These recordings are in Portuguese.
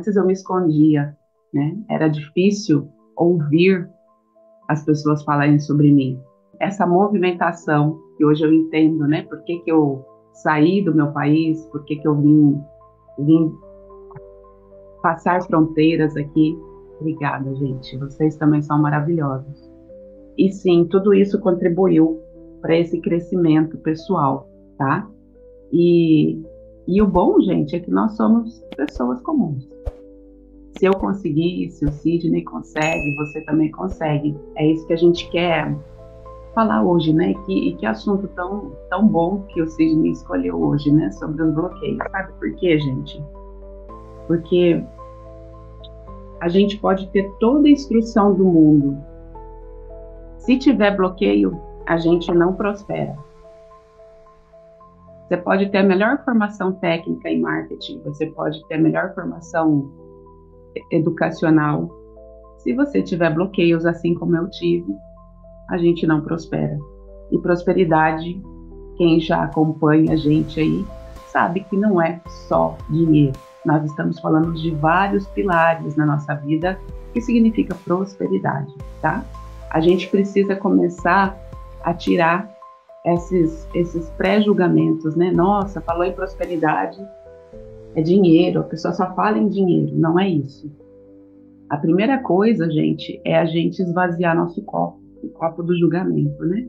Antes eu me escondia, né? Era difícil ouvir as pessoas falarem sobre mim. Essa movimentação, que hoje eu entendo, né? Por que que eu saí do meu país, por que que eu vim passar fronteiras aqui. Obrigada, gente. Vocês também são maravilhosos. E sim, tudo isso contribuiu para esse crescimento pessoal, tá? E, e o bom, gente, é que nós somos pessoas comuns. Se eu conseguir, se o Sidney consegue, você também consegue. É isso que a gente quer falar hoje, né? E que assunto tão bom que o Sidney escolheu hoje, né? Sobre os bloqueios. Sabe por quê, gente? Porque a gente pode ter toda a instrução do mundo. Se tiver bloqueio, a gente não prospera. Você pode ter a melhor formação técnica em marketing, você pode ter a melhor formação educacional. Se você tiver bloqueios, assim como eu tive, a gente não prospera. E prosperidade, quem já acompanha a gente aí, sabe que não é só dinheiro. Nós estamos falando de vários pilares na nossa vida, que significa prosperidade, tá? A gente precisa começar a tirar esses pré-julgamentos, né? Nossa, falou em prosperidade, é dinheiro, a pessoa só fala em dinheiro. Não é isso. A primeira coisa, gente, é a gente esvaziar nosso copo, o copo do julgamento, né?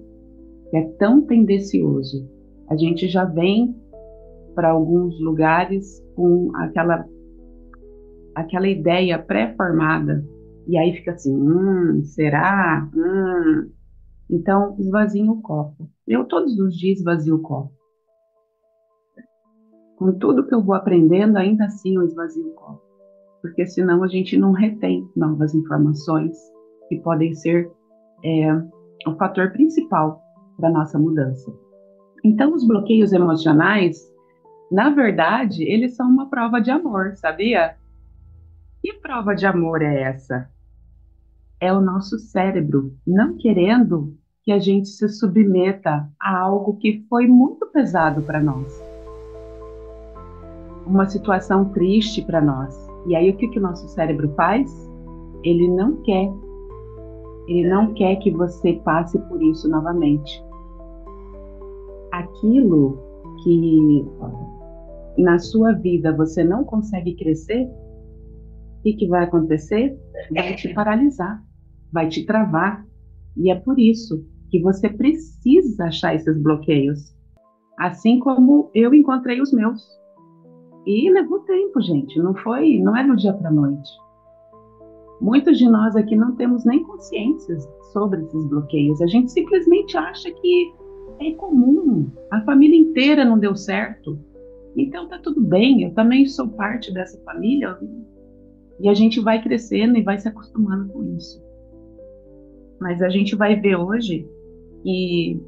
Que é tão tendencioso. A gente já vem para alguns lugares com aquela ideia pré-formada, e aí fica assim, será? Então, esvazie o copo. Eu todos os dias esvazio o copo. Com tudo que eu vou aprendendo, ainda assim eu esvazio o copo. Porque senão a gente não retém novas informações que podem ser o fator principal da nossa mudança. Então, os bloqueios emocionais, na verdade, eles são uma prova de amor, sabia? Que prova de amor é essa? É o nosso cérebro não querendo que a gente se submeta a algo que foi muito pesado para nós. Uma situação triste para nós. E aí o que o nosso cérebro faz? Ele não quer que você passe por isso novamente. Aquilo que na sua vida você não consegue crescer, o que vai acontecer? Vai te paralisar, vai te travar. E é por isso que você precisa achar esses bloqueios. Assim como eu encontrei os meus. E levou tempo, gente. Não é do dia para a noite. Muitos de nós aqui não temos nem consciência sobre esses bloqueios. A gente simplesmente acha que é comum. A família inteira não deu certo. Então tá tudo bem. Eu também sou parte dessa família. E a gente vai crescendo e vai se acostumando com isso. Mas a gente vai ver hoje que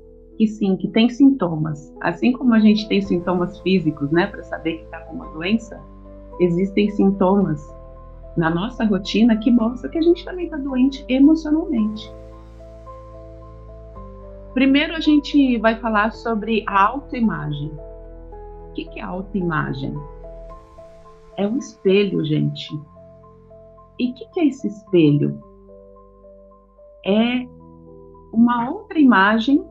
sim, que tem sintomas. Assim como a gente tem sintomas físicos, né, para saber que está com uma doença, existem sintomas na nossa rotina que mostram que a gente também está doente emocionalmente. Primeiro a gente vai falar sobre a autoimagem. O que é autoimagem? É um espelho, gente. E o que é esse espelho? É uma outra imagem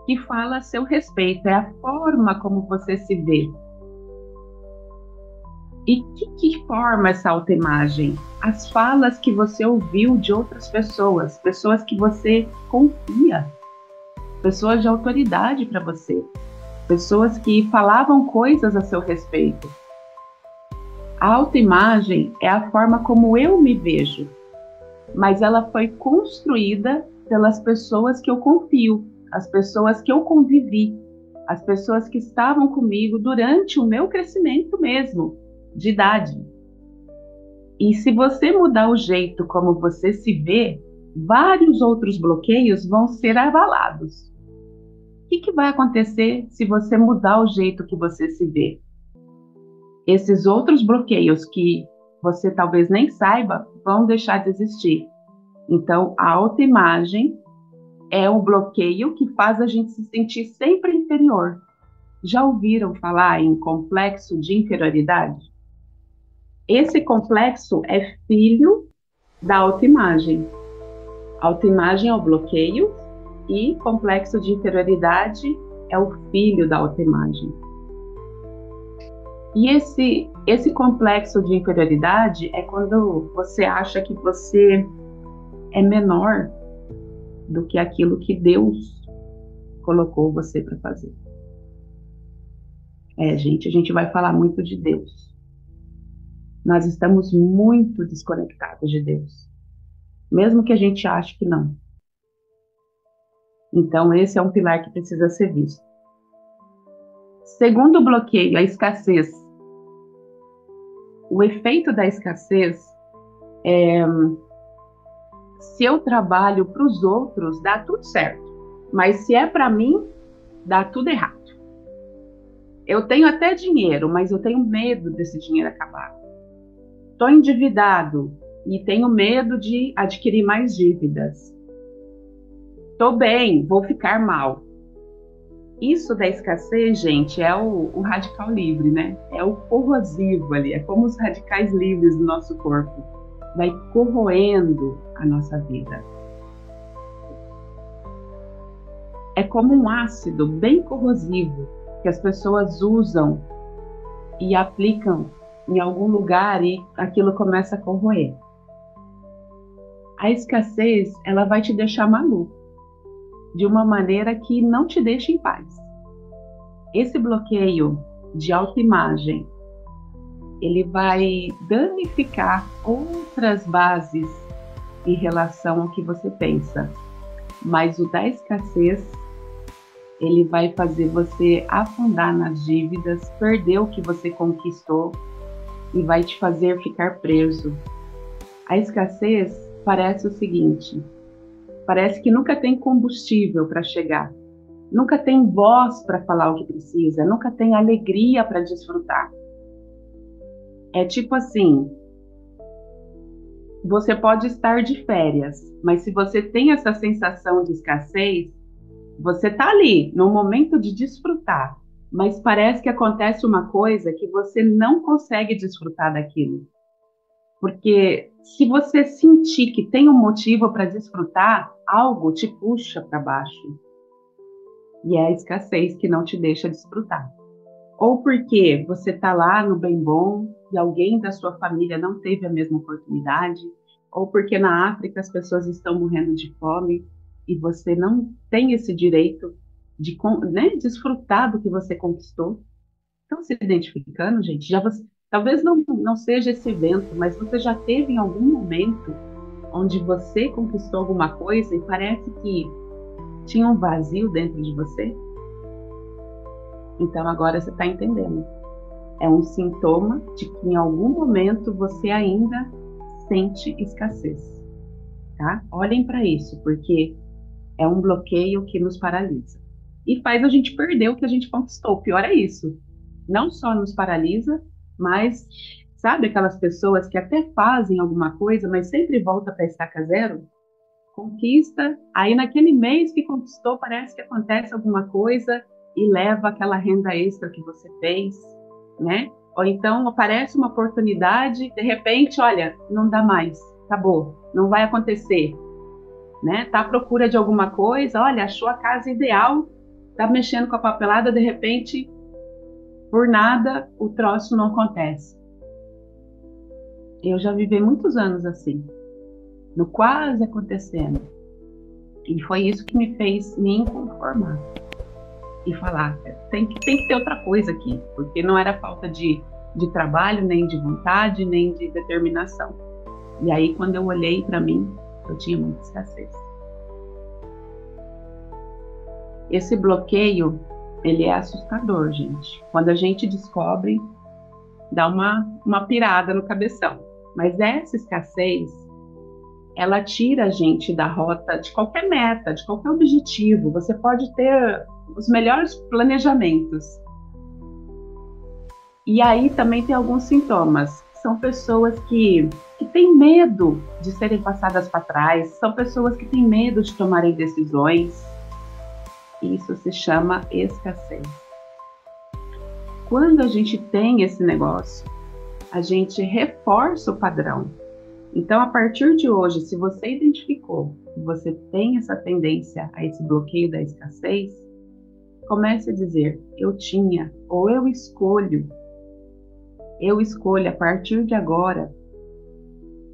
que fala a seu respeito, é a forma como você se vê. E que forma essa autoimagem? As falas que você ouviu de outras pessoas, pessoas que você confia, pessoas de autoridade para você, pessoas que falavam coisas a seu respeito. A autoimagem é a forma como eu me vejo, mas ela foi construída pelas pessoas que eu confio, as pessoas que eu convivi, as pessoas que estavam comigo durante o meu crescimento mesmo, de idade. E se você mudar o jeito como você se vê, vários outros bloqueios vão ser abalados. O que vai acontecer se você mudar o jeito que você se vê? Esses outros bloqueios que você talvez nem saiba vão deixar de existir. Então, a autoimagem é o bloqueio que faz a gente se sentir sempre inferior. Já ouviram falar em complexo de inferioridade? Esse complexo é filho da autoimagem. Autoimagem é o bloqueio e complexo de inferioridade é o filho da autoimagem. E esse complexo de inferioridade é quando você acha que você é menor do que aquilo que Deus colocou você para fazer. Gente, a gente vai falar muito de Deus. Nós estamos muito desconectados de Deus, mesmo que a gente ache que não. Então, esse é um pilar que precisa ser visto. Segundo bloqueio, a escassez. O efeito da escassez é: se eu trabalho para os outros, dá tudo certo, mas se é para mim, dá tudo errado. Eu tenho até dinheiro, mas eu tenho medo desse dinheiro acabar. Estou endividado e tenho medo de adquirir mais dívidas. Estou bem, vou ficar mal. Isso da escassez, gente, é o radical livre, né? É o corrosivo ali, é como os radicais livres do nosso corpo. Vai corroendo a nossa vida. É como um ácido bem corrosivo que as pessoas usam e aplicam em algum lugar e aquilo começa a corroer. A escassez, ela vai te deixar maluco, de uma maneira que não te deixa em paz. Esse bloqueio de autoimagem, ele vai danificar outras bases em relação ao que você pensa. Mas o da escassez, ele vai fazer você afundar nas dívidas, perder o que você conquistou e vai te fazer ficar preso. A escassez parece o seguinte: parece que nunca tem combustível para chegar, nunca tem voz para falar o que precisa, nunca tem alegria para desfrutar. É tipo assim: você pode estar de férias, mas se você tem essa sensação de escassez, você está ali no momento de desfrutar, mas parece que acontece uma coisa que você não consegue desfrutar daquilo. Porque se você sentir que tem um motivo para desfrutar, algo te puxa para baixo. E é a escassez que não te deixa desfrutar. Ou porque você está lá no bem bom e alguém da sua família não teve a mesma oportunidade, ou porque na África as pessoas estão morrendo de fome e você não tem esse direito de, né, desfrutar do que você conquistou. Estão se identificando, gente? Talvez não seja esse evento, mas você já teve em algum momento onde você conquistou alguma coisa e parece que tinha um vazio dentro de você? Então agora você está entendendo. É um sintoma de que em algum momento você ainda sente escassez, tá? Olhem para isso, porque é um bloqueio que nos paralisa e faz a gente perder o que a gente conquistou. O pior é isso. Não só nos paralisa, mas sabe aquelas pessoas que até fazem alguma coisa, mas sempre volta para a estaca zero? Conquista, aí naquele mês que conquistou parece que acontece alguma coisa e leva aquela renda extra que você fez, né? Ou então aparece uma oportunidade, de repente, olha, não dá mais, acabou, não vai acontecer, né? Tá à procura de alguma coisa, olha, achou a casa ideal, tá mexendo com a papelada, de repente, por nada, o troço não acontece. Eu já vivi muitos anos assim, no quase acontecendo. E foi isso que me fez me inconformar e falar, tem que ter outra coisa aqui, porque não era falta de trabalho, nem de vontade, nem de determinação. E aí, quando eu olhei para mim, eu tinha muita escassez. Esse bloqueio, ele é assustador, gente. Quando a gente descobre, dá uma pirada no cabeção. Mas essa escassez, ela tira a gente da rota de qualquer meta, de qualquer objetivo. Você pode ter os melhores planejamentos. E aí também tem alguns sintomas. São pessoas que têm medo de serem passadas para trás, são pessoas que têm medo de tomarem decisões. Isso se chama escassez. Quando a gente tem esse negócio, a gente reforça o padrão. Então, a partir de hoje, se você identificou que você tem essa tendência a esse bloqueio da escassez, comece a dizer: eu tinha, ou eu escolho a partir de agora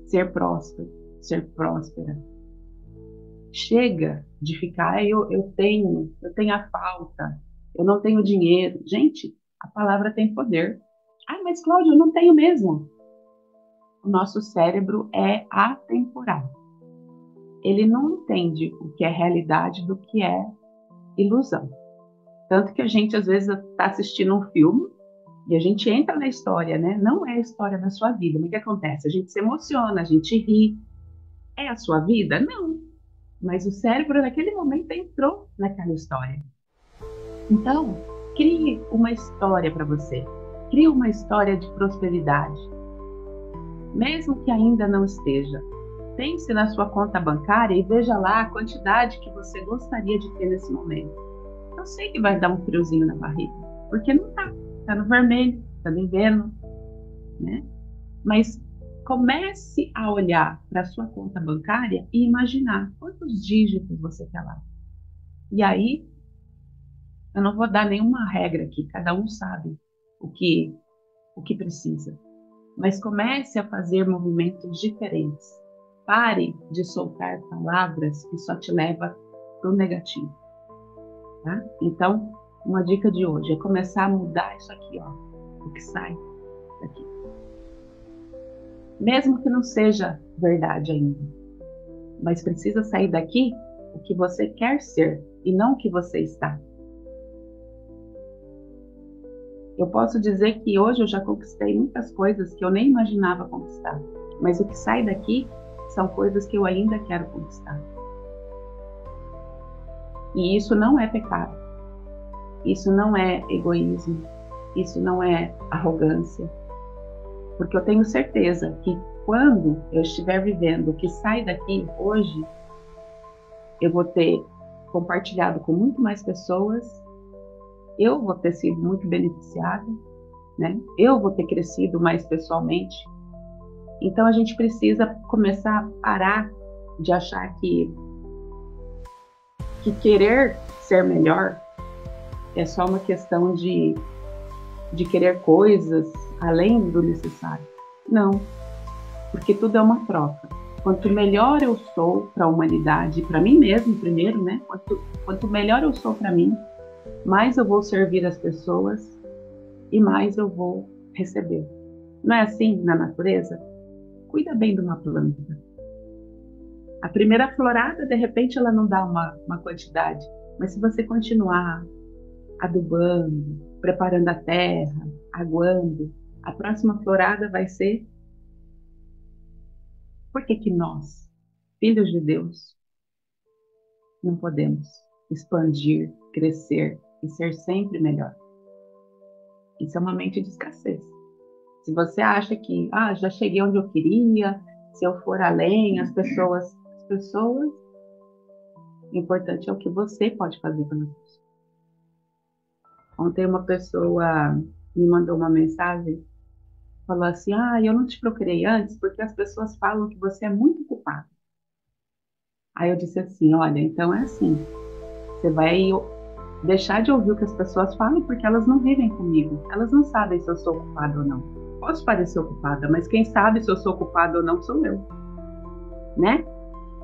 ser próspero, ser próspera. Chega de ficar: eu tenho a falta, eu não tenho dinheiro. Gente, a palavra tem poder. Ah, mas Cláudia, eu não tenho mesmo. O nosso cérebro é atemporal. Ele não entende o que é realidade do que é ilusão. Tanto que a gente, às vezes, está assistindo um filme e a gente entra na história, né? Não é a história da sua vida. Mas o que acontece? A gente se emociona, a gente ri. É a sua vida? Não. Mas o cérebro, naquele momento, entrou naquela história. Então, crie uma história para você. Crie uma história de prosperidade. Mesmo que ainda não esteja, pense na sua conta bancária e veja lá a quantidade que você gostaria de ter nesse momento. Eu sei que vai dar um friozinho na barriga, porque não está no vermelho, está no inverno, né? Mas comece a olhar para a sua conta bancária e imaginar quantos dígitos você quer lá. E aí, eu não vou dar nenhuma regra aqui, cada um sabe o que precisa. Mas comece a fazer movimentos diferentes. Pare de soltar palavras que só te levam para o negativo. Tá? Então, uma dica de hoje é começar a mudar isso aqui, ó, o que sai daqui. Mesmo que não seja verdade ainda, mas precisa sair daqui o que você quer ser e não o que você está. Eu posso dizer que hoje eu já conquistei muitas coisas que eu nem imaginava conquistar, mas o que sai daqui são coisas que eu ainda quero conquistar. E isso não é pecado, isso não é egoísmo, isso não é arrogância, porque eu tenho certeza que quando eu estiver vivendo o que sai daqui hoje, eu vou ter compartilhado com muito mais pessoas, eu vou ter sido muito beneficiada, né? Eu vou ter crescido mais pessoalmente. Então a gente precisa começar a parar de achar que querer ser melhor é só uma questão de querer coisas além do necessário. Não, porque tudo é uma troca. Quanto melhor eu sou para a humanidade, para mim mesmo primeiro, né? Quanto melhor eu sou para mim, mais eu vou servir as pessoas e mais eu vou receber. Não é assim na natureza? Cuida bem de uma planta. A primeira florada, de repente, ela não dá uma quantidade, mas se você continuar adubando, preparando a terra, aguando, a próxima florada vai ser. Por que nós, filhos de Deus, não podemos expandir, crescer e ser sempre melhor? Isso é uma mente de escassez. Se você acha que já cheguei onde eu queria, se eu for além, as pessoas, o importante é o que você pode fazer pelas pessoas. Ontem uma pessoa me mandou uma mensagem, falou assim: eu não te procurei antes porque as pessoas falam que você é muito culpado. Aí eu disse assim: olha, então é assim, você vai deixar de ouvir o que as pessoas falam porque elas não vivem comigo, elas não sabem se eu sou culpada ou não. Posso parecer ocupada, mas quem sabe se eu sou culpada ou não sou eu, né?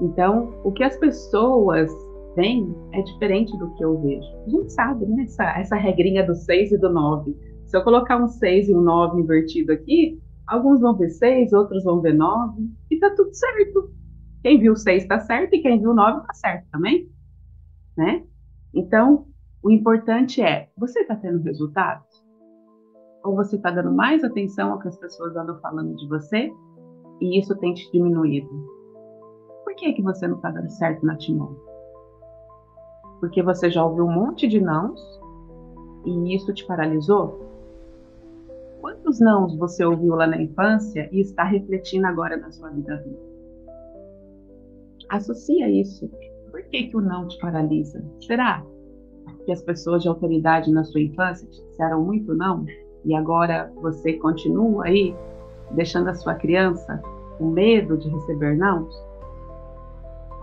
Então, o que as pessoas veem é diferente do que eu vejo. A gente sabe, né? Essa regrinha do 6 e do 9. Se eu colocar um 6 e um 9 invertido aqui, alguns vão ver 6, outros vão ver 9, e tá tudo certo. Quem viu 6 tá certo e quem viu 9 tá certo também, né? Então, o importante é, você está tendo resultados? Ou você está dando mais atenção ao que as pessoas andam falando de você e isso tem te diminuído? Por que você não está dando certo na Timon? Porque você já ouviu um monte de nãos e isso te paralisou? Quantos nãos você ouviu lá na infância e está refletindo agora na sua vida adulta? Associa isso. Por que o não te paralisa? Será que as pessoas de autoridade na sua infância te disseram muito não? E agora você continua aí deixando a sua criança com medo de receber não?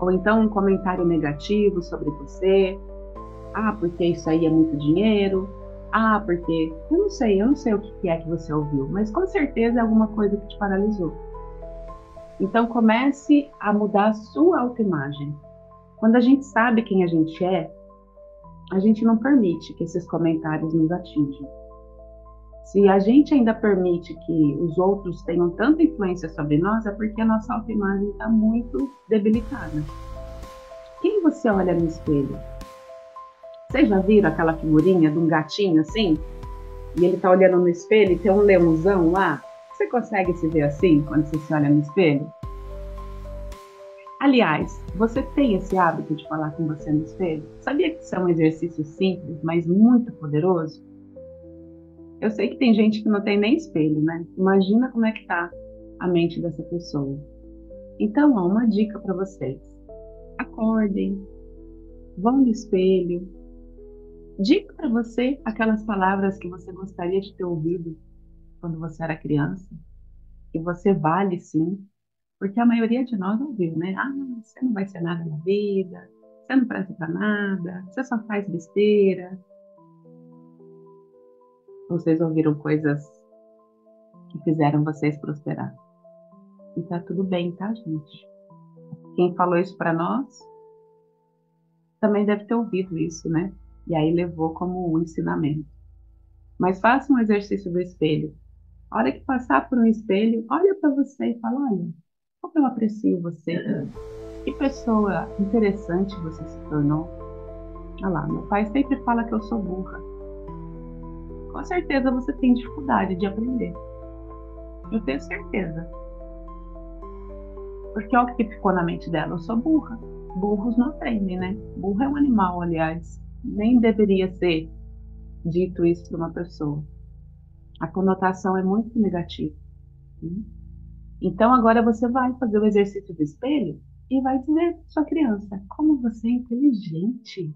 Ou então um comentário negativo sobre você. Ah, porque isso aí é muito dinheiro. Ah, porque... eu não sei o que é que você ouviu, mas com certeza é alguma coisa que te paralisou. Então comece a mudar a sua autoimagem. Quando a gente sabe quem a gente não permite que esses comentários nos atinjam. Se a gente ainda permite que os outros tenham tanta influência sobre nós, é porque a nossa autoimagem está muito debilitada. Quem você olha no espelho? Vocês já viram aquela figurinha de um gatinho assim? E ele está olhando no espelho e tem um leãozão lá? Você consegue se ver assim quando você se olha no espelho? Aliás, você tem esse hábito de falar com você no espelho? Sabia que isso é um exercício simples, mas muito poderoso? Eu sei que tem gente que não tem nem espelho, né? Imagina como é que tá a mente dessa pessoa. Então, ó, uma dica para vocês. Acordem, vão no espelho, diga para você aquelas palavras que você gostaria de ter ouvido quando você era criança, que você vale sim, porque a maioria de nós ouviu, né? Ah, você não vai ser nada na vida, você não presta para nada, você só faz besteira. Vocês ouviram coisas que fizeram vocês prosperar. E tá tudo bem, tá, gente? Quem falou isso para nós também deve ter ouvido isso, né? E aí levou como um ensinamento. Mas faça um exercício do espelho. A hora que passar por um espelho, olha para você e fala: olha, como eu aprecio você. Que pessoa interessante você se tornou. Olha lá, meu pai sempre fala que eu sou burra. Com certeza você tem dificuldade de aprender. Eu tenho certeza. Porque olha o que ficou na mente dela: eu sou burra. Burros não aprendem, né? Burro é um animal, aliás. Nem deveria ser dito isso de uma pessoa. A conotação é muito negativa. Então agora você vai fazer o exercício do espelho e vai dizer para sua criança: como você é inteligente.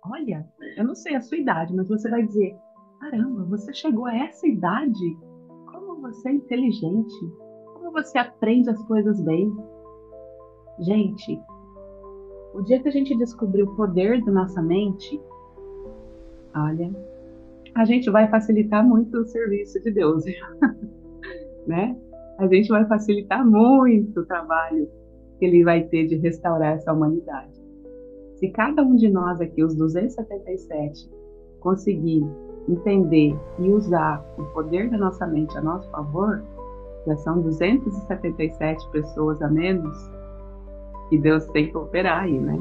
Olha, eu não sei a sua idade, mas você vai dizer: caramba, você chegou a essa idade? Como você é inteligente. Como você aprende as coisas bem. Gente, o dia que a gente descobrir o poder da nossa mente, olha, a gente vai facilitar muito o serviço de Deus, né? A gente vai facilitar muito o trabalho que ele vai ter de restaurar essa humanidade. Se cada um de nós aqui, os 277, conseguir entender e usar o poder da nossa mente a nosso favor, já são 277 pessoas a menos que Deus tem que operar aí, né?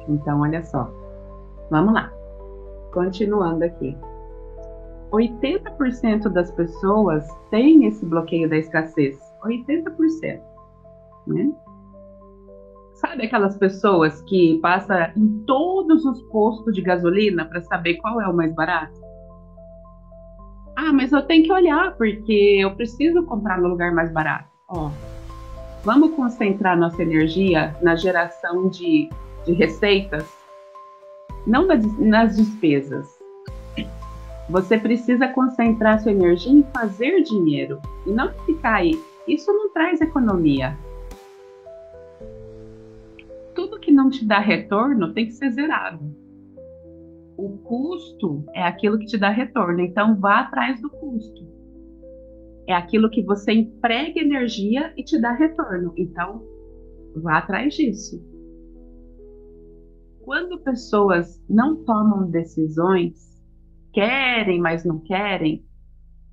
Então, olha só. Vamos lá. Continuando aqui. 80% das pessoas têm esse bloqueio da escassez. 80%. Né? Sabe aquelas pessoas que passam em todos os postos de gasolina para saber qual é o mais barato? Ah, mas eu tenho que olhar porque eu preciso comprar no lugar mais barato. Ó, vamos concentrar nossa energia na geração de receitas, não nas despesas. Você precisa concentrar sua energia em fazer dinheiro e não ficar aí. Isso não traz economia. Tudo que não te dá retorno tem que ser zerado. O custo é aquilo que te dá retorno, então vá atrás do custo. É aquilo que você emprega energia e te dá retorno, então vá atrás disso. Quando pessoas não tomam decisões, querem, mas não querem,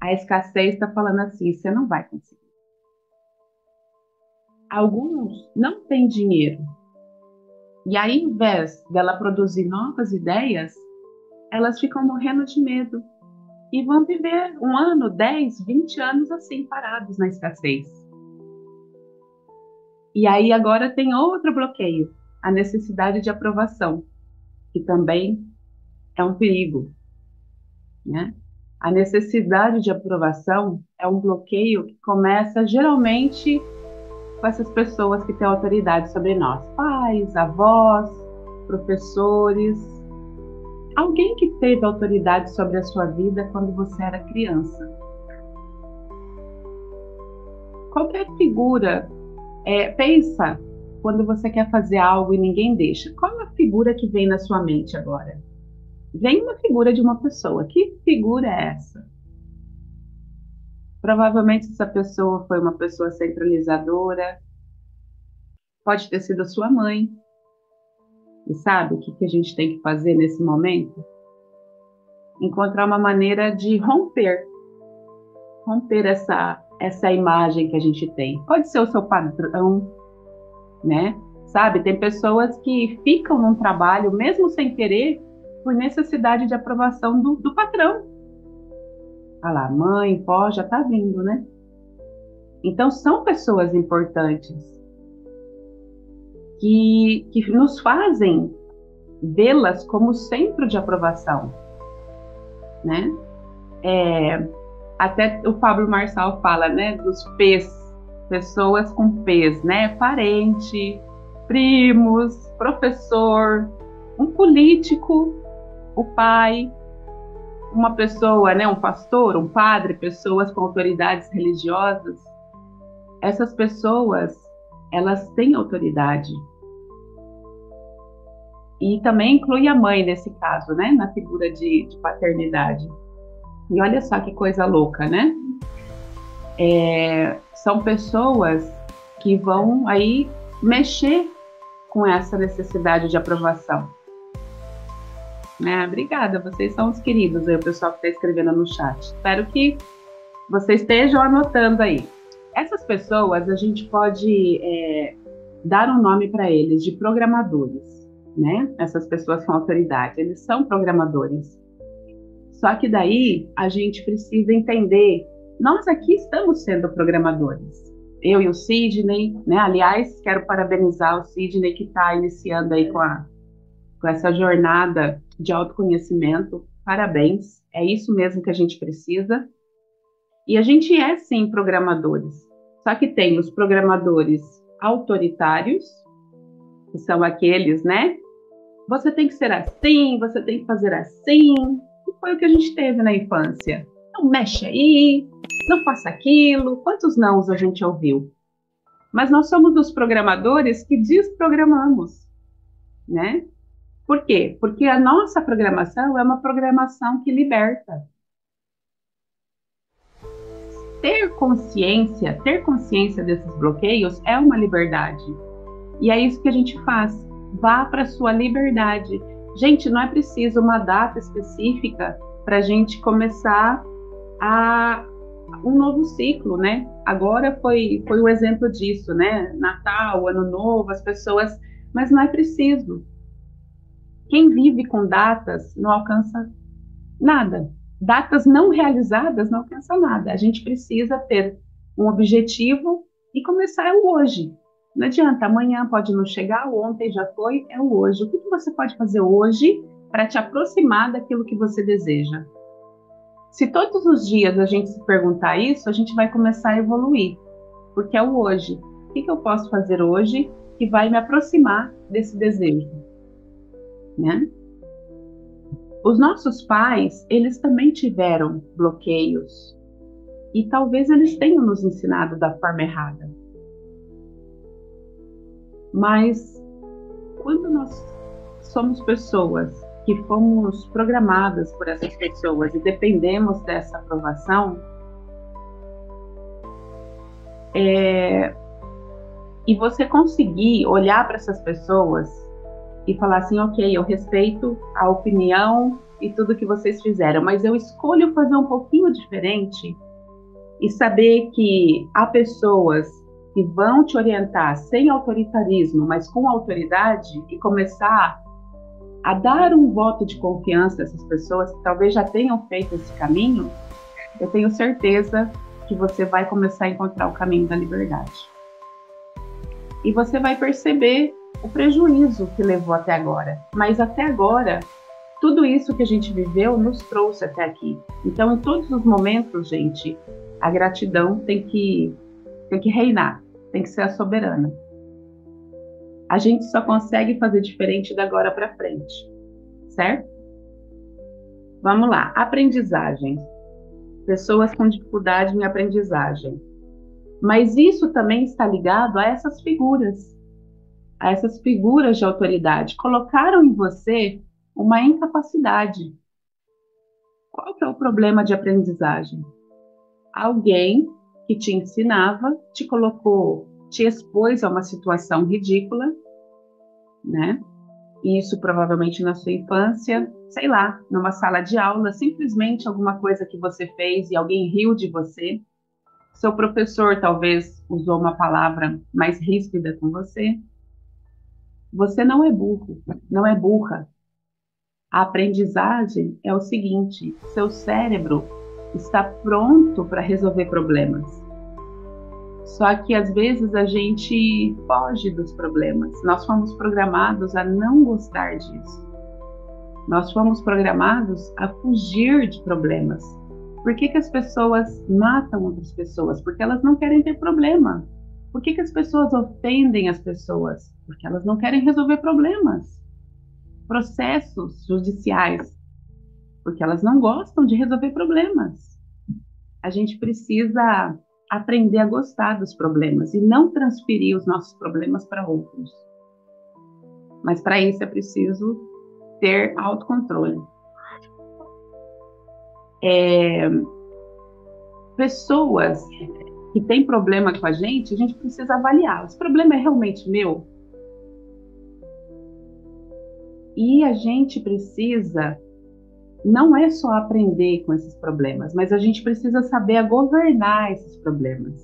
a escassez está falando assim: você não vai conseguir. Alguns não têm dinheiro. E aí, ao invés dela produzir novas ideias, elas ficam morrendo de medo e vão viver 1 ano, 10, 20 anos assim, parados na escassez. E aí agora tem outro bloqueio, a necessidade de aprovação, que também é um perigo, né? A necessidade de aprovação é um bloqueio que começa geralmente com essas pessoas que têm autoridade sobre nós, pais, avós, professores, alguém que teve autoridade sobre a sua vida quando você era criança. qualquer figura, pensa quando você quer fazer algo e ninguém deixa. Qual é a figura que vem na sua mente agora? Vem uma figura de uma pessoa. Que figura é essa? Provavelmente essa pessoa foi uma pessoa centralizadora, pode ter sido sua mãe. E sabe o que a gente tem que fazer nesse momento? Encontrar uma maneira de romper essa imagem que a gente tem. Pode ser o seu padrão, né? Sabe, tem pessoas que ficam num trabalho, mesmo sem querer, por necessidade de aprovação do patrão. Ah lá, mãe, vó, já tá vindo, né? Então, são pessoas importantes que nos fazem vê-las como centro de aprovação, né? Até o Pablo Marçal fala, né, dos P's, pessoas com P's, né? Parente, primos, professor, um político, o pai, uma pessoa, né, um pastor, um padre, pessoas com autoridades religiosas. Essas pessoas, elas têm autoridade. E também inclui a mãe nesse caso, né, na figura de paternidade. E olha só que coisa louca, né? São pessoas que vão aí mexer com essa necessidade de aprovação. Né? Obrigada, vocês são os queridos aí, o pessoal que está escrevendo no chat. Espero que vocês estejam anotando aí. Essas pessoas, a gente pode dar um nome para eles de programadores, né? Essas pessoas com autoridade, eles são programadores. Só que daí a gente precisa entender, nós aqui estamos sendo programadores. Eu e o Sidney, né? Aliás, quero parabenizar o Sidney que está iniciando aí com essa jornada de autoconhecimento. Parabéns, é isso mesmo que a gente precisa. E a gente é sim programadores. Só que tem os programadores autoritários, que são aqueles, né? Você tem que ser assim, você tem que fazer assim. E foi o que a gente teve na infância. Não mexe aí, não faça aquilo. Quantos nãos a gente ouviu? Mas nós somos os programadores que desprogramamos, né? Por quê? Porque a nossa programação é uma programação que liberta. Ter consciência desses bloqueios é uma liberdade. E é isso que a gente faz. Vá para a sua liberdade. Gente, não é preciso uma data específica para a gente começar um novo ciclo, né? Agora foi o exemplo disso, né? Natal, Ano Novo, as pessoas... Mas não é preciso. Quem vive com datas não alcança nada. Datas não realizadas não alcança nada. A gente precisa ter um objetivo e começar o hoje. Não adianta, amanhã pode não chegar, ontem já foi, é o hoje. O que você pode fazer hoje para te aproximar daquilo que você deseja? Se todos os dias a gente se perguntar isso, a gente vai começar a evoluir, porque é o hoje. O que eu posso fazer hoje que vai me aproximar desse desejo? Né? Os nossos pais, eles também tiveram bloqueios e talvez eles tenham nos ensinado da forma errada. Mas quando nós somos pessoas que fomos programadas por essas pessoas e dependemos dessa aprovação, e você conseguir olhar para essas pessoas e falar assim, ok, eu respeito a opinião e tudo que vocês fizeram, mas eu escolho fazer um pouquinho diferente e saber que há pessoas que vão te orientar sem autoritarismo, mas com autoridade, e começar a dar um voto de confiança a essas pessoas que talvez já tenham feito esse caminho, eu tenho certeza que você vai começar a encontrar o caminho da liberdade. E você vai perceber o prejuízo que levou até agora. Mas até agora, tudo isso que a gente viveu nos trouxe até aqui. Então, em todos os momentos, gente, a gratidão tem que reinar, tem que ser a soberana. A gente só consegue fazer diferente da agora para frente, certo? Vamos lá, aprendizagem. Pessoas com dificuldade em aprendizagem. Mas isso também está ligado a essas figuras de autoridade. Colocaram em você uma incapacidade. Qual que é o problema de aprendizagem? Alguém que te ensinava, te colocou, te expôs a uma situação ridícula, né? Isso provavelmente na sua infância, sei lá, numa sala de aula, simplesmente alguma coisa que você fez e alguém riu de você. Seu professor talvez usou uma palavra mais ríspida com você. Você não é burro, não é burra. A aprendizagem é o seguinte: seu cérebro está pronto para resolver problemas. Só que às vezes a gente foge dos problemas. Nós fomos programados a não gostar disso. Nós fomos programados a fugir de problemas. Por que que as pessoas matam outras pessoas? Porque elas não querem ter problema. Por que que as pessoas ofendem as pessoas? Porque elas não querem resolver problemas. Processos judiciais, porque elas não gostam de resolver problemas. A gente precisa aprender a gostar dos problemas e não transferir os nossos problemas para outros. Mas para isso é preciso ter autocontrole. Pessoas que têm problema com a gente precisa avaliar. Esse problema é realmente meu? E a gente precisa, não é só aprender com esses problemas, mas a gente precisa saber governar esses problemas.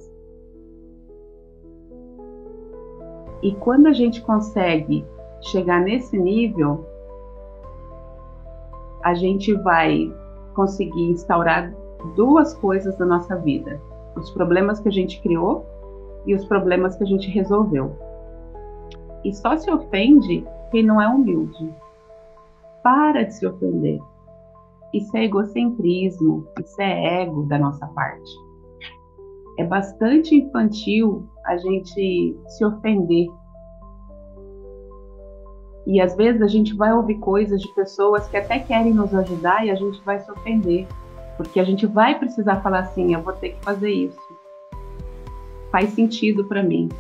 E quando a gente consegue chegar nesse nível, a gente vai conseguir instaurar duas coisas na nossa vida: os problemas que a gente criou e os problemas que a gente resolveu. E só se ofende quem não é humilde. Para de se ofender. Isso é egocentrismo, isso é ego da nossa parte. É bastante infantil a gente se ofender. E às vezes a gente vai ouvir coisas de pessoas que até querem nos ajudar e a gente vai se ofender. Porque a gente vai precisar falar assim: eu vou ter que fazer isso. Faz sentido para mim.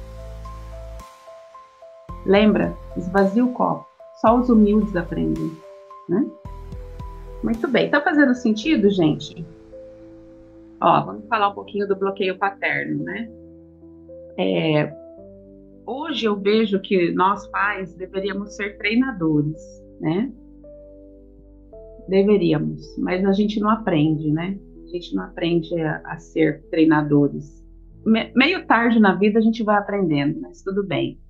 Lembra? Esvazia o copo. Só os humildes aprendem, né? Muito bem. Tá fazendo sentido, gente? Ó, vamos falar um pouquinho do bloqueio paterno, né? Hoje eu vejo que nós pais deveríamos ser treinadores, né? Deveríamos, mas a gente não aprende, né? A gente não aprende a ser treinadores. Meio tarde na vida a gente vai aprendendo, mas tudo bem.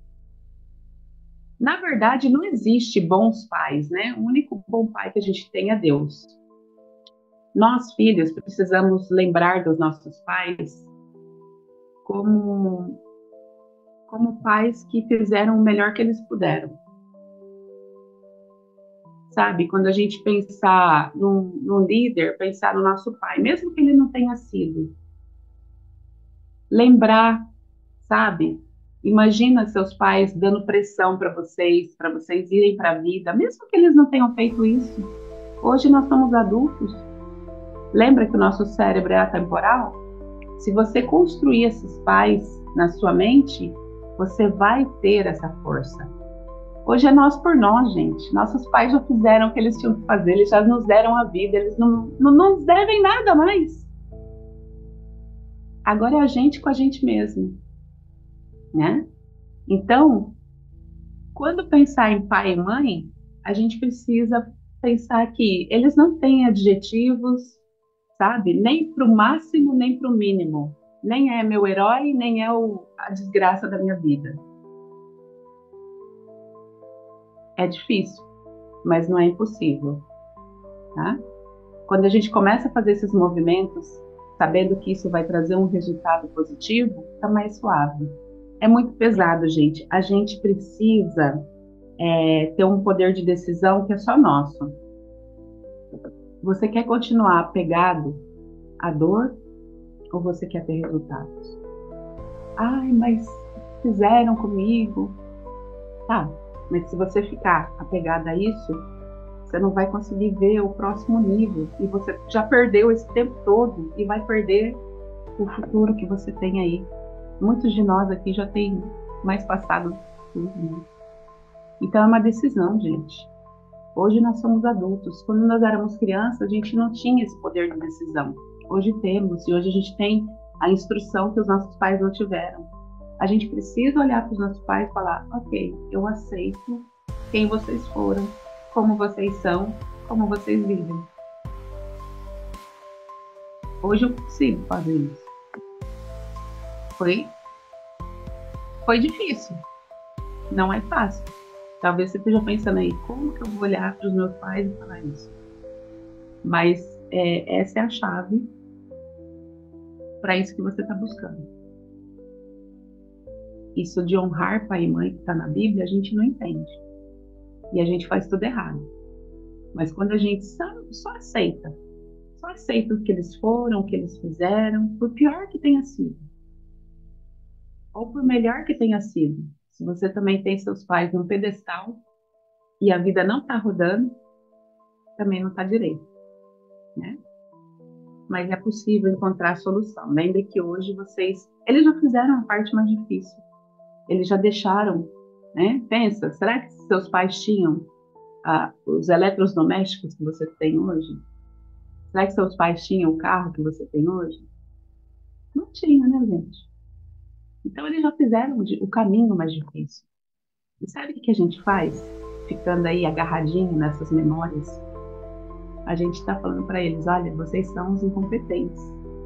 Na verdade, não existe bons pais, né? O único bom pai que a gente tem é Deus. Nós, filhos, precisamos lembrar dos nossos pais como pais que fizeram o melhor que eles puderam. Sabe? Quando a gente pensar num líder, pensar no nosso pai, mesmo que ele não tenha sido. Lembrar, sabe? Imagina seus pais dando pressão para vocês irem para a vida, mesmo que eles não tenham feito isso. Hoje nós somos adultos. Lembra que o nosso cérebro é atemporal? Se você construir esses pais na sua mente, você vai ter essa força. Hoje é nós por nós, gente. Nossos pais já fizeram o que eles tinham que fazer, eles já nos deram a vida, eles não nos devem nada mais. Agora é a gente com a gente mesmo, né? Então, quando pensar em pai e mãe, a gente precisa pensar que eles não têm adjetivos, sabe? Nem para o máximo, nem para o mínimo. Nem é meu herói, nem é a desgraça da minha vida. É difícil, mas não é impossível, tá? Quando a gente começa a fazer esses movimentos, sabendo que isso vai trazer um resultado positivo, tá mais suave. É muito pesado, gente. A gente precisa ter um poder de decisão que é só nosso. Você quer continuar apegado à dor ou você quer ter resultados? Ai, mas fizeram comigo. Tá, mas se você ficar apegado a isso, você não vai conseguir ver o próximo nível. E você já perdeu esse tempo todo e vai perder o futuro que você tem aí. Muitos de nós aqui já têm mais passado tudo, né? Então é uma decisão, gente. Hoje nós somos adultos. Quando nós éramos crianças, a gente não tinha esse poder de decisão. Hoje temos, e hoje a gente tem a instrução que os nossos pais não tiveram. A gente precisa olhar para os nossos pais e falar: ok, eu aceito quem vocês foram, como vocês são, como vocês vivem. Hoje eu consigo fazer isso. Foi difícil, não é fácil. Talvez você esteja pensando aí, como que eu vou olhar para os meus pais e falar isso? Mas essa é a chave para isso que você está buscando. Isso de honrar pai e mãe que está na Bíblia, a gente não entende. E a gente faz tudo errado. Mas quando a gente só aceita o que eles foram, o que eles fizeram, por pior que tenha sido, ou por melhor que tenha sido, se você também tem seus pais num pedestal e a vida não está rodando, também não está direito, né? Mas é possível encontrar a solução. Lembre que hoje eles já fizeram a parte mais difícil. Eles já deixaram, né? Pensa, será que seus pais tinham os eletrodomésticos que você tem hoje? Será que seus pais tinham o carro que você tem hoje? Não tinha, né, gente? Então eles já fizeram o caminho mais difícil. E sabe o que a gente faz? Ficando aí agarradinho nessas memórias, a gente está falando para eles: olha, vocês são os incompetentes.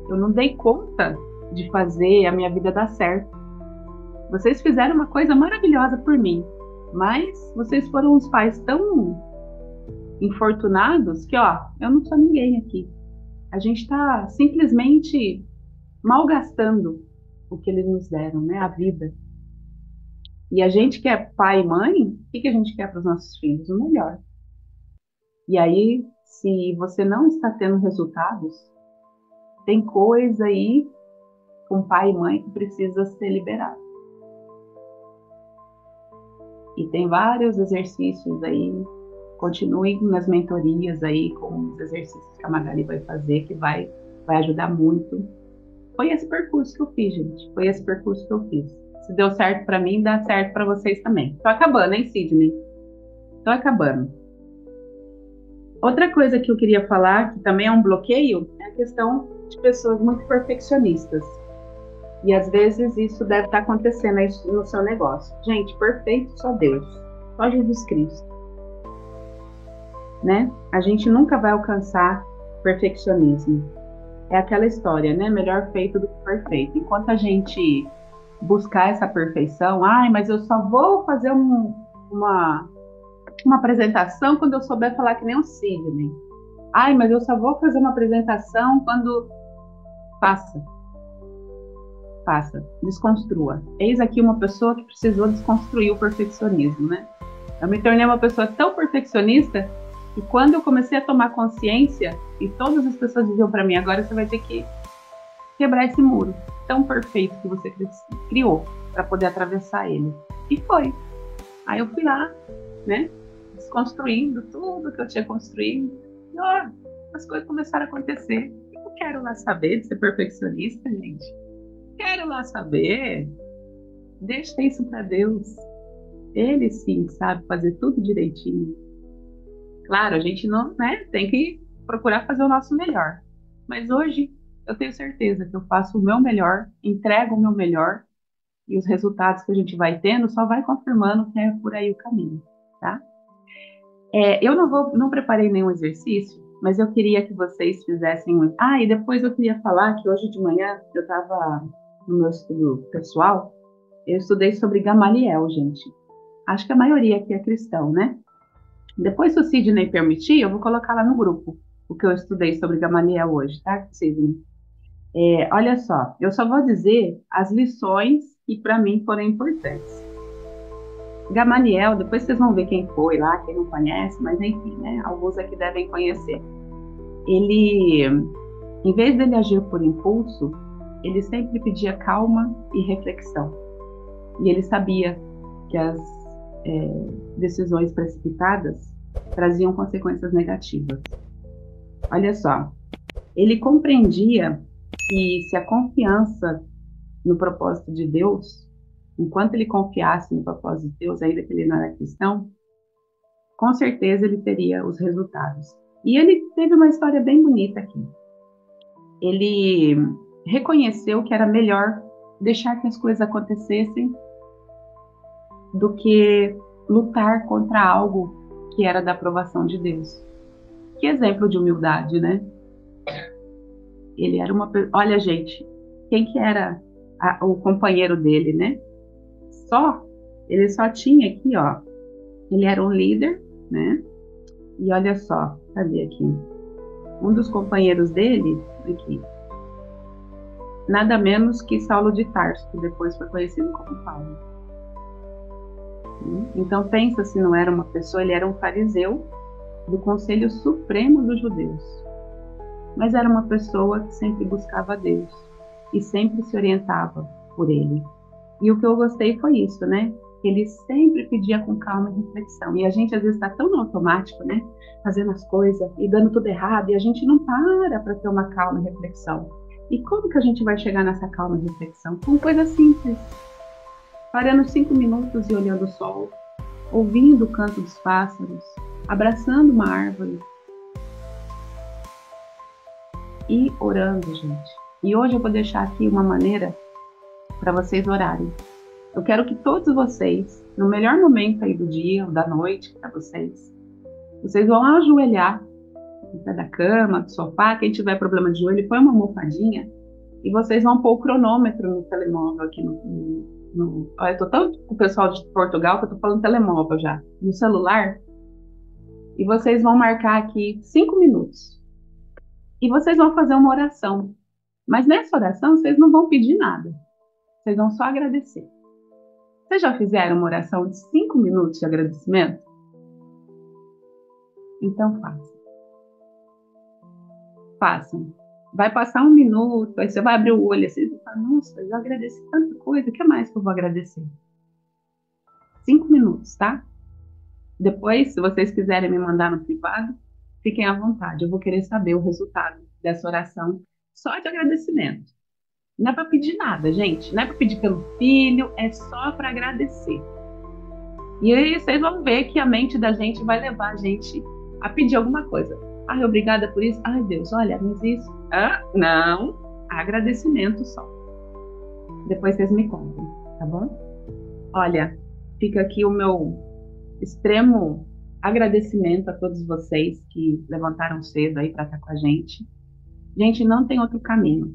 Eu não dei conta de fazer a minha vida dar certo. Vocês fizeram uma coisa maravilhosa por mim, mas vocês foram uns pais tão infortunados que, ó, eu não sou ninguém aqui. A gente está simplesmente malgastando o que eles nos deram, né? A vida. E a gente que é pai e mãe, o que a gente quer para os nossos filhos? O melhor. E aí, se você não está tendo resultados, tem coisa aí com pai e mãe que precisa ser liberada. E tem vários exercícios aí. Continue nas mentorias aí com os exercícios que a Magali vai fazer, que vai ajudar muito. Foi esse percurso que eu fiz, gente. Foi esse percurso que eu fiz. Se deu certo para mim, dá certo para vocês também. Tô acabando, hein, Sidney? Tô acabando. Outra coisa que eu queria falar, que também é um bloqueio, é a questão de pessoas muito perfeccionistas. E às vezes isso deve estar acontecendo aí no seu negócio. Gente, perfeito só Deus, só Jesus Cristo. Né? A gente nunca vai alcançar perfeccionismo. É aquela história, né? Melhor feito do que perfeito. Enquanto a gente buscar essa perfeição, mas eu só vou fazer uma apresentação quando eu souber falar que nem o Sidney. Mas eu só vou fazer uma apresentação quando... Faça, desconstrua. Eis aqui uma pessoa que precisou desconstruir o perfeccionismo, né? Eu me tornei uma pessoa tão perfeccionista que quando eu comecei a tomar consciência, e todas as pessoas diziam para mim: agora você vai ter que quebrar esse muro tão perfeito que você criou para poder atravessar ele. E foi. Aí eu fui lá, né, desconstruindo tudo que eu tinha construído, e ó, as coisas começaram a acontecer. Eu não quero lá saber de ser perfeccionista, gente. Quero lá saber. Deixa isso para Deus. Ele sim sabe fazer tudo direitinho. Claro, a gente não, né, tem que procurar fazer o nosso melhor. Mas hoje eu tenho certeza que eu faço o meu melhor, entrego o meu melhor, e os resultados que a gente vai tendo só vai confirmando que é por aí o caminho, tá? Eu não preparei nenhum exercício, mas eu queria que vocês fizessem um... e depois eu queria falar que hoje de manhã eu estava no meu estudo pessoal, eu estudei sobre Gamaliel, gente. Acho que a maioria aqui é cristão, né? Depois, se o Sidney permitir, eu vou colocar lá no grupo o que eu estudei sobre Gamaliel hoje, tá, Sidney? Olha só, eu só vou dizer as lições que para mim foram importantes. Gamaliel, depois vocês vão ver quem foi lá, quem não conhece, mas enfim, né? Alguns aqui devem conhecer. Ele, em vez dele agir por impulso, ele sempre pedia calma e reflexão. E ele sabia que as decisões precipitadas traziam consequências negativas. Olha só, ele compreendia que se a confiança no propósito de Deus, enquanto ele confiasse no propósito de Deus, ainda que ele não era cristão, com certeza ele teria os resultados. E ele teve uma história bem bonita aqui. Ele reconheceu que era melhor deixar que as coisas acontecessem do que lutar contra algo que era da aprovação de Deus. Que exemplo de humildade, né? Ele era uma... Olha, gente, quem que era o companheiro dele, né? Ele só tinha aqui, ó, ele era um líder, né? E olha só, cadê aqui? Um dos companheiros dele, aqui, nada menos que Saulo de Tarso, que depois foi conhecido como Paulo. Então pensa se não era uma pessoa, ele era um fariseu do Conselho Supremo dos Judeus. Mas era uma pessoa que sempre buscava a Deus e sempre se orientava por ele. E o que eu gostei foi isso, né? Ele sempre pedia com calma e reflexão. E a gente às vezes está tão no automático, né? Fazendo as coisas e dando tudo errado, e a gente não para ter uma calma e reflexão. E como que a gente vai chegar nessa calma e reflexão? Com coisa simples. Parando 5 minutos e olhando o sol, ouvindo o canto dos pássaros, abraçando uma árvore e orando, gente. E hoje eu vou deixar aqui uma maneira para vocês orarem. Eu quero que todos vocês, no melhor momento aí do dia ou da noite para vocês vão ajoelhar no pé da cama, do sofá. Quem tiver problema de joelho, põe uma almofadinha e vocês vão pôr o cronômetro no telemóvel aqui Olha, eu tô tanto com o pessoal de Portugal que eu tô falando telemóvel já, no celular. E vocês vão marcar aqui 5 minutos. E vocês vão fazer uma oração. Mas nessa oração, vocês não vão pedir nada. Vocês vão só agradecer. Vocês já fizeram uma oração de 5 minutos de agradecimento? Então façam. Façam. Vai passar 1 minuto, aí você vai abrir o olho assim e fala, nossa, eu já agradeci tanta coisa, o que mais que eu vou agradecer? 5 minutos, tá? Depois, se vocês quiserem me mandar no privado, fiquem à vontade. Eu vou querer saber o resultado dessa oração só de agradecimento. Não é para pedir nada, gente. Não é para pedir pelo filho, é só para agradecer. E aí vocês vão ver que a mente da gente vai levar a gente a pedir alguma coisa. Ai, obrigada por isso. Ai, Deus, olha, mas isso. Ah, não. Agradecimento só. Depois vocês me contam, tá bom? Olha, fica aqui o meu extremo agradecimento a todos vocês que levantaram cedo aí para estar com a gente. Gente, não tem outro caminho.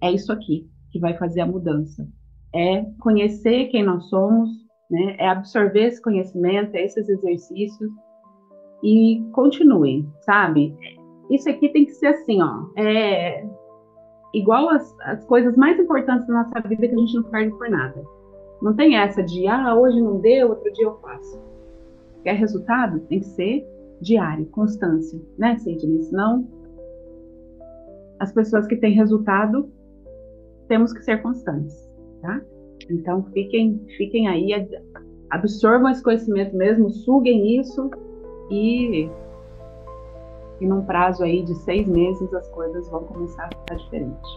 É isso aqui que vai fazer a mudança. É conhecer quem nós somos, né? É absorver esse conhecimento, esses exercícios e continuem, sabe? Isso aqui tem que ser assim, ó. É igual as coisas mais importantes da nossa vida que a gente não perde por nada. Não tem essa de, hoje não deu, outro dia eu faço. Quer resultado? Tem que ser diário, constância, né, Sidney? Senão, as pessoas que têm resultado, temos que ser constantes, tá? Então, fiquem aí, absorvam esse conhecimento mesmo, suguem isso e num prazo aí de 6 meses as coisas vão começar a ficar diferentes.